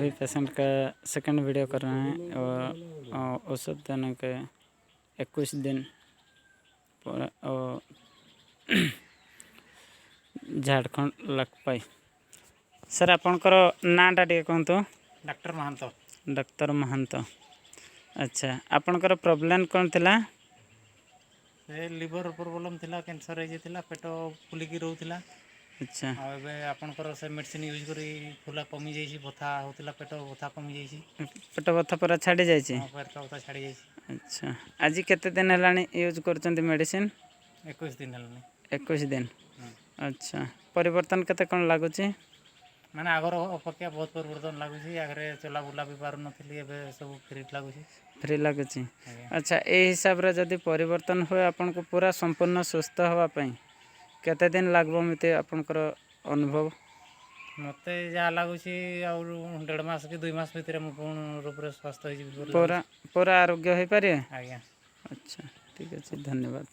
अभी पेशेंट का second video कर रहे हैं और औसत देने के 21 दिन और झारखंड लखपाई। सर आपणकर नाटा टे कहतु। डॉक्टर महांत। डॉक्टर महांत। अच्छा आपणकर प्रोब्लेम कौन थिला? लिवर प्रोब्लेम थिला, कैंसर होता, पेट फुलिकी रोला। अच्छा आपणकर से मेडिसिन यूज करी फुला कमी जाइए, बथा होता, पेट बथा कमी जाइए। पेट बथा पूरा छाड़ी जाइए? हाँ पेट बथा छाड़ी जाइए। अच्छा आज केते दिन है यूज कर मेडिसिन? 21 दिन है। 21 दिन। अच्छा परिवर्तन केते कौन लगुच? मैंने आगर अपेक्षा बहुत परिवर्तन लगुच। आगे चला बुला भी पार नी, सब फ्री लगुच। फ्री लगुच। अच्छा ए हिसाब रे जदि परिवर्तन हुए आपन को पूरा संपूर्ण सुस्थ हवा पई केते दिन लागबो मिते आपनकर अनुभव? मते जा लगुच 1.5 मास कि 2 मास भीतर मु पूर्ण रूप से स्वस्थ हो पूरा आरोग्य हो पारे? आज्ञा। अच्छा ठीक है, धन्यवाद।